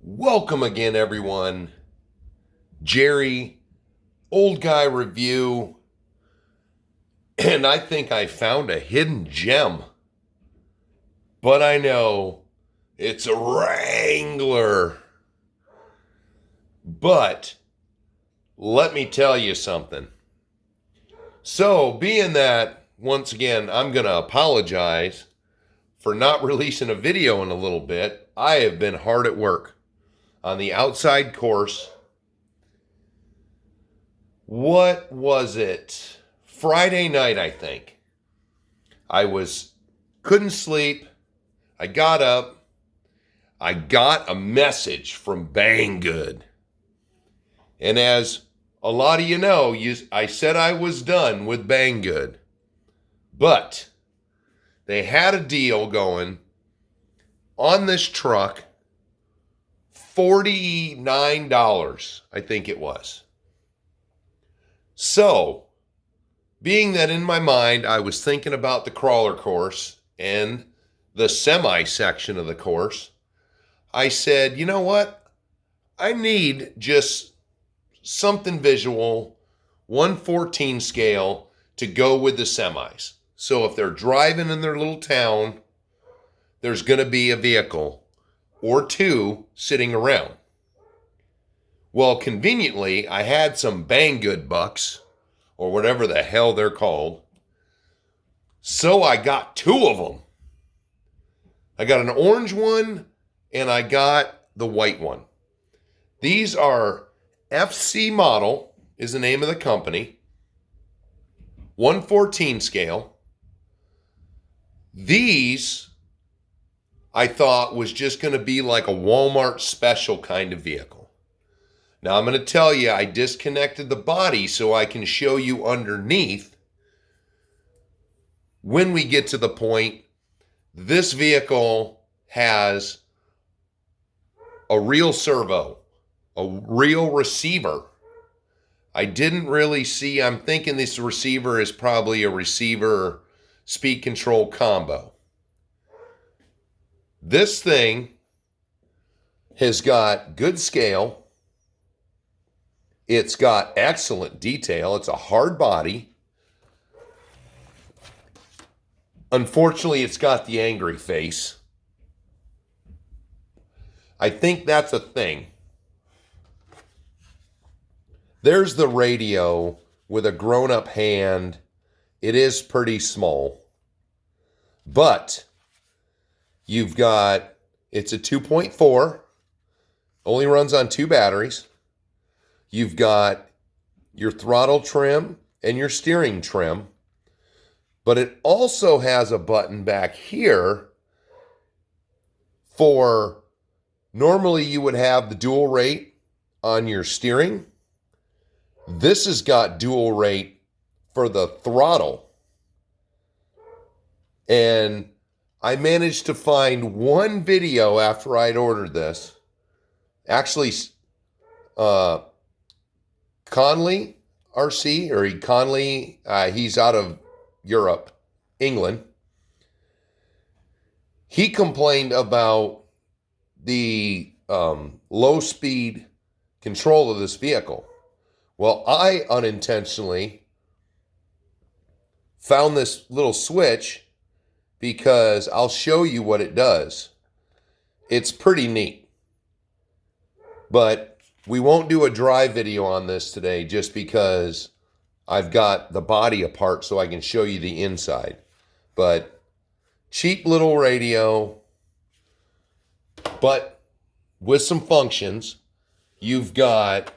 Welcome again, everyone. Jerry, Old Guy Review, and I think I found a hidden gem. But I know it's a Wrangler. But let me tell you something. So, being that, once again, I'm going to apologize for not releasing a video in a little bit. I have been hard at work on the outside course. What was it? Friday night, I think. Couldn't sleep. I got up. I got a message from Banggood. And as a lot of you know, I said I was done with Banggood. But they had a deal going on this truck. $49, I think it was. So, being that in my mind I was thinking about the crawler course and the semi section of the course, I said, you know what? I need just something visual, 1/14 scale to go with the semis. So if they're driving in their little town, there's going to be a vehicle or two sitting around. Well, conveniently, I had some Banggood bucks, or whatever the hell they're called. So I got two of them. I got an orange one, and I got the white one. These are FC Model, is the name of the company. 1/14 scale. These I thought was just going to be like a Walmart special kind of vehicle. Now I'm going to tell you, I disconnected the body so I can show you underneath when we get to the point. This vehicle has a real servo, a real receiver. I didn't really see, I'm thinking this receiver is probably a receiver speed control combo. This thing has got good scale. It's got excellent detail. It's a hard body. Unfortunately, it's got the angry face. I think that's a thing. There's the radio with a grown-up hand. It is pretty small. But it's a 2.4, only runs on 2 batteries. You've got your throttle trim and your steering trim, but it also has a button back here for, normally you would have the dual rate on your steering. This has got dual rate for the throttle. And I managed to find one video after I'd ordered this. Actually, Conley RC, or Conley, he's out of Europe, England. He complained about the low speed control of this vehicle. Well, I unintentionally found this little switch because I'll show you what it does. It's pretty neat. But we won't do a drive video on this today just because I've got the body apart so I can show you the inside. But cheap little radio, but with some functions. You've got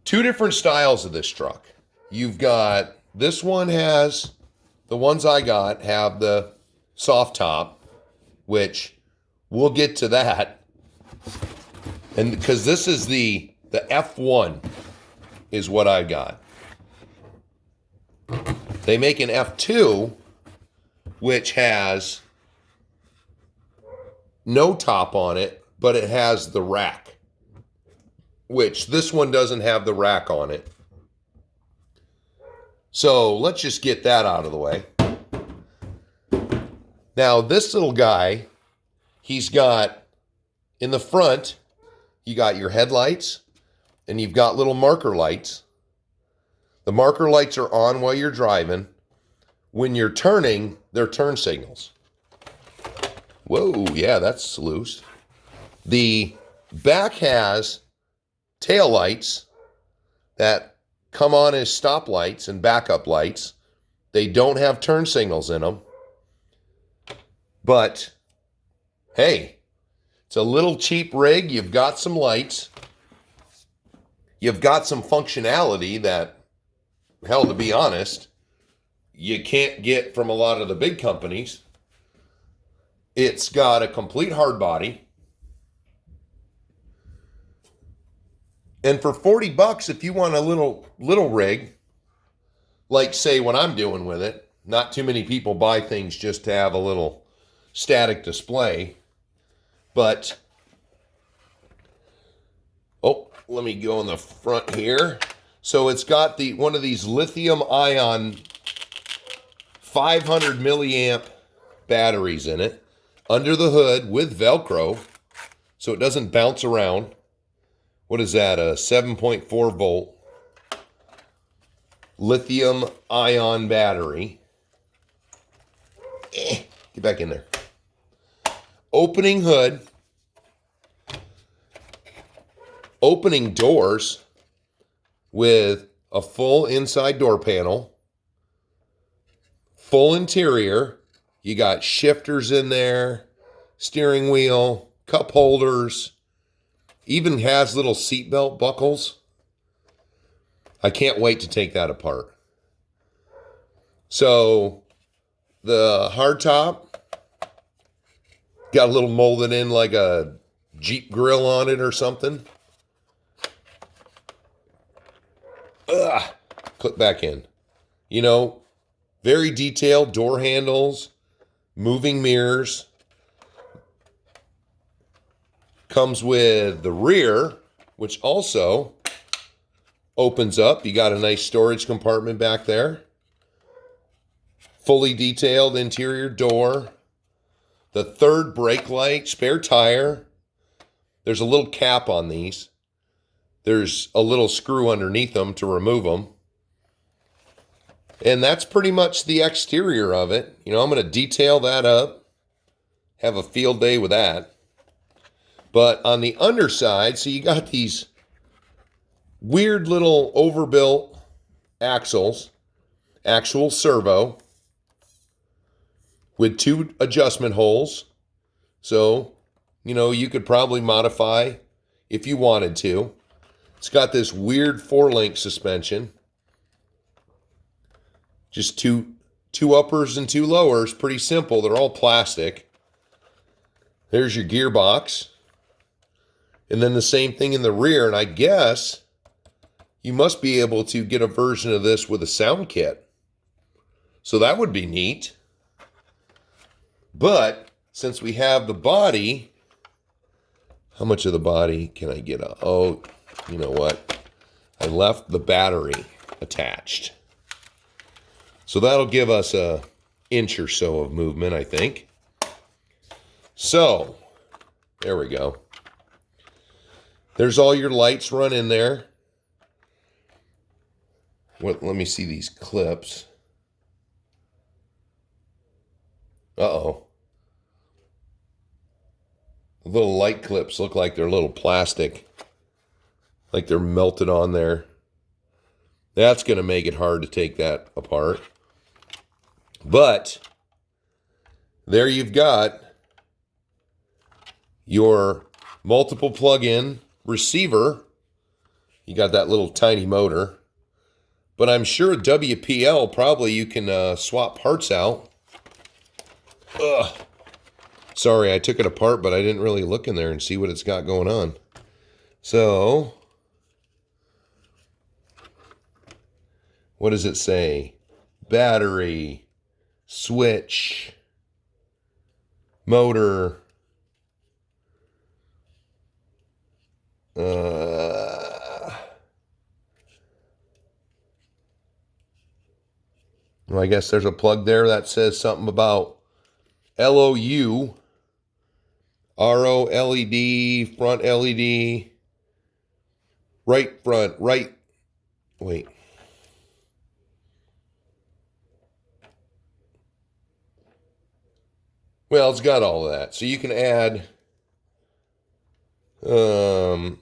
2 different styles of this truck. You've got, this one has, the ones I got have the soft top, which we'll get to that. And because this is the F1 is what I got. They make an F2, which has no top on it, but it has the rack, which this one doesn't have the rack on it. So let's just get that out of the way. Now, this little guy, he's got In the front, you got your headlights and you've got little marker lights. The marker lights are on while you're driving. When you're turning, they're turn signals. Whoa, yeah, that's loose. The back has tail lights that come on as stop lights and backup lights. They don't have turn signals in them. But, hey, it's a little cheap rig. You've got some lights. You've got some functionality that, hell, to be honest, you can't get from a lot of the big companies. It's got a complete hard body. And for $40, if you want a little rig, like say what I'm doing with it, not too many people buy things just to have a little static display. But, oh, let me go in the front here. So it's got one of these lithium ion 500 milliamp batteries in it under the hood with Velcro, so it doesn't bounce around. What is that? A 7.4 volt lithium ion battery. Get back in there. Opening hood. Opening doors with a full inside door panel. Full interior. You got shifters in there, steering wheel, cup holders. Even has little seatbelt buckles. I can't wait to take that apart. So the hardtop got a little molded in like a Jeep grill on it or something. Clip back in. You know, very detailed door handles, moving mirrors. Comes with the rear, which also opens up. You got a nice storage compartment back there. Fully detailed interior door. The third brake light, spare tire. There's a little cap on these. There's a little screw underneath them to remove them. And that's pretty much the exterior of it. You know, I'm going to detail that up. Have a field day with that. But on the underside, so you got these weird little overbuilt axles, actual servo, with 2 adjustment holes. So, you know, you could probably modify if you wanted to. It's got this weird 4-link suspension. Just two uppers and 2 lowers. Pretty simple. They're all plastic. There's your gearbox. And then the same thing in the rear. And I guess you must be able to get a version of this with a sound kit. So that would be neat. But since we have the body, how much of the body can I get? Oh, you know what? I left the battery attached. So that'll give us an inch or so of movement, I think. So, there we go. There's all your lights run in there. Let me see these clips. Uh-oh. The little light clips look like they're little plastic. Like they're melted on there. That's going to make it hard to take that apart. But there you've got your multiple plug-in receiver. You got that little tiny motor. But I'm sure WPL, probably you can swap parts out. Ugh. Sorry, I took it apart, but I didn't really look in there and see what it's got going on. So, what does it say? Battery, switch, motor, well, I guess there's a plug there that says something about LOU. RO LED, front LED, right front, right, wait. Well, it's got all of that. So you can add, so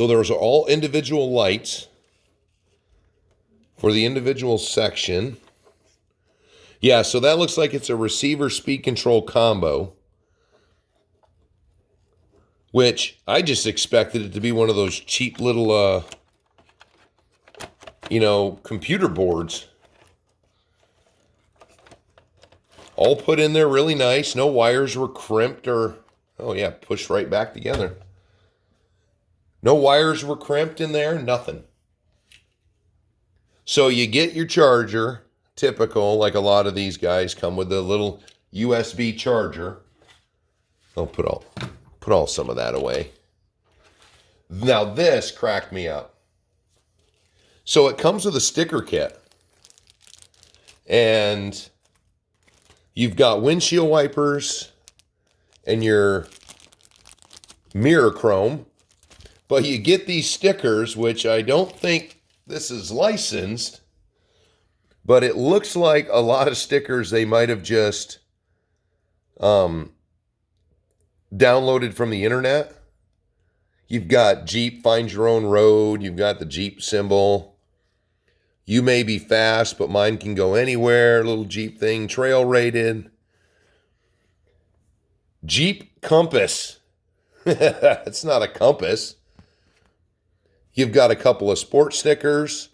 there's all individual lights for the individual section. Yeah, so that looks like it's a receiver speed control combo, which I just expected it to be one of those cheap little, computer boards. All put in there really nice. No wires were crimped or, oh yeah, pushed right back together. No wires were crimped in there, nothing. So you get your charger, typical, like a lot of these guys come with a little USB charger. I'll put all some of that away. Now this cracked me up. So it comes with a sticker kit. And you've got windshield wipers and your mirror chrome. But you get these stickers, which I don't think this is licensed. But it looks like a lot of stickers they might have just downloaded from the internet. You've got Jeep Find Your Own Road. You've got the Jeep symbol. You may be fast, but mine can go anywhere. Little Jeep thing. Trail rated. Jeep compass. It's not a compass. You've got a couple of sports stickers.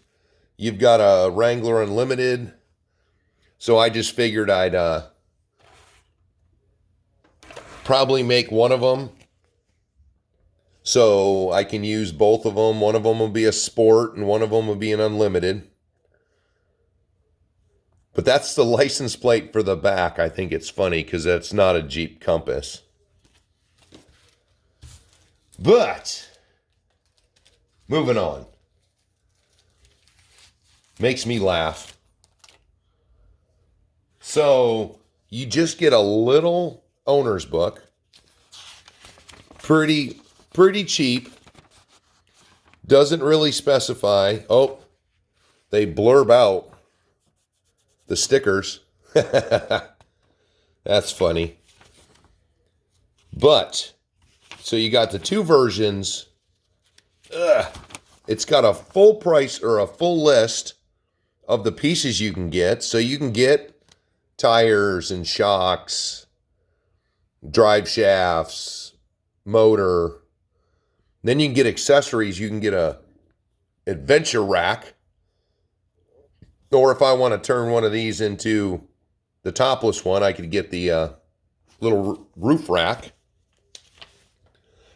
You've got a Wrangler Unlimited. So I just figured I'd probably make one of them so I can use both of them. One of them will be a sport and one of them will be an unlimited. But that's the license plate for the back. I think it's funny because that's not a Jeep Compass. But moving on. Makes me laugh. So you just get a little owner's book. Pretty cheap. Doesn't really specify. Oh, they blurb out the stickers. That's funny. But, so you got the two versions. It's got a full price or a full list of the pieces you can get. So you can get tires and shocks, drive shafts, motor. Then you can get accessories. You can get a adventure rack. Or if I want to turn one of these into the topless one, I could get the little roof rack.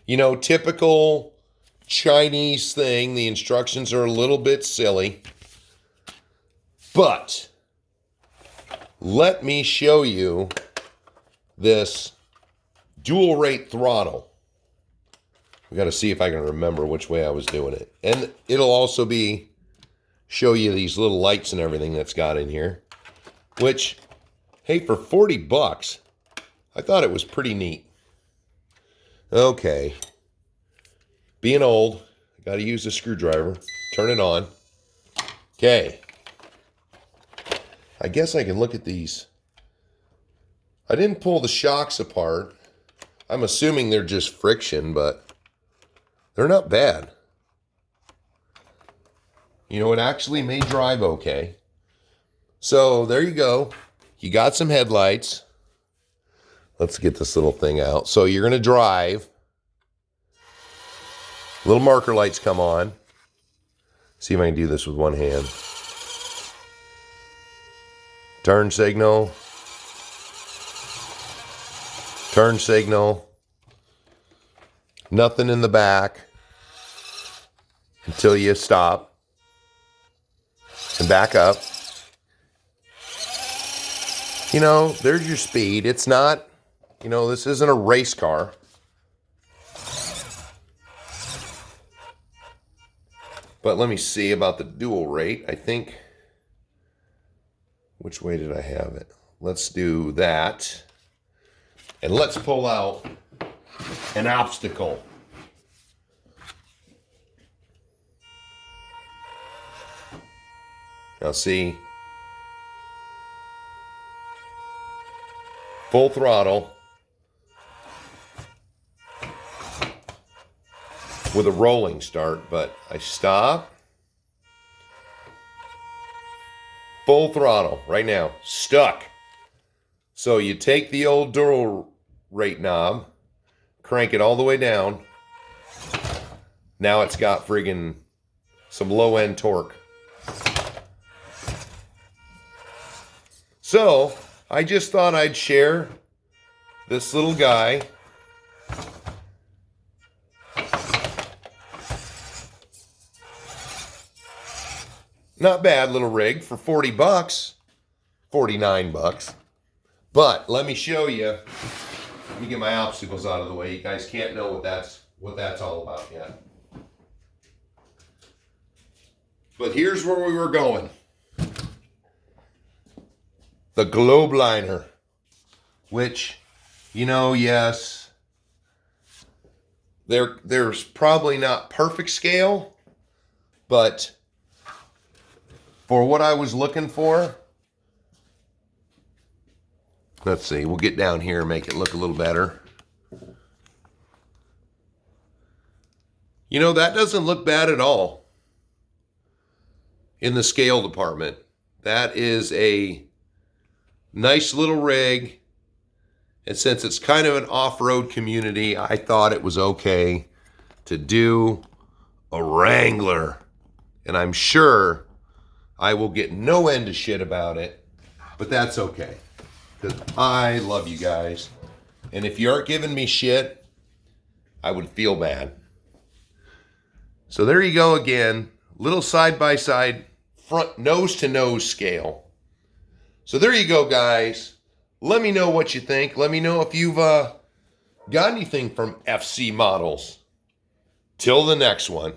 You know, typical Chinese thing. The instructions are a little bit silly. But let me show you this dual rate throttle. We got to see if I can remember which way I was doing it. And it'll also be show you these little lights and everything that's got in here. Which, hey, for 40 bucks, I thought it was pretty neat. Okay. Being old, I got to use a screwdriver. Turn it on. Okay. I guess I can look at these. I didn't pull the shocks apart. I'm assuming they're just friction, but they're not bad. You know, it actually may drive okay. So there you go. You got some headlights. Let's get this little thing out. So you're going to drive. Little marker lights come on. See if I can do this with one hand. Turn signal. Turn signal. Nothing in the back until you stop and back up. You know, there's your speed. It's not, you know, this isn't a race car. But let me see about the dual rate. I think, which way did I have it? Let's do that. And let's pull out an obstacle. Now see, full throttle with a rolling start, but I stop. Full throttle right now, stuck. So you take the old dual rate knob, crank it all the way down. Now it's got friggin' some low end torque. So I just thought I'd share this little guy. Not bad little rig for 40 bucks, 49 bucks. But let me show you. Let me get my obstacles out of the way. You guys can't know what that's all about yet. But here's where we were going. The globe liner, which, yes, there's probably not perfect scale, but for what I was looking for, let's see, we'll get down here and make it look a little better. That doesn't look bad at all in the scale department. That is a nice little rig. And since it's kind of an off-road community, I thought it was okay to do a Wrangler. And I'm sure I will get no end of shit about it, but that's okay. Because I love you guys. And if you aren't giving me shit, I would feel bad. So there you go again. Little side-by-side front nose-to-nose scale. So there you go, guys. Let me know what you think. Let me know if you've got anything from FC Models. Till the next one.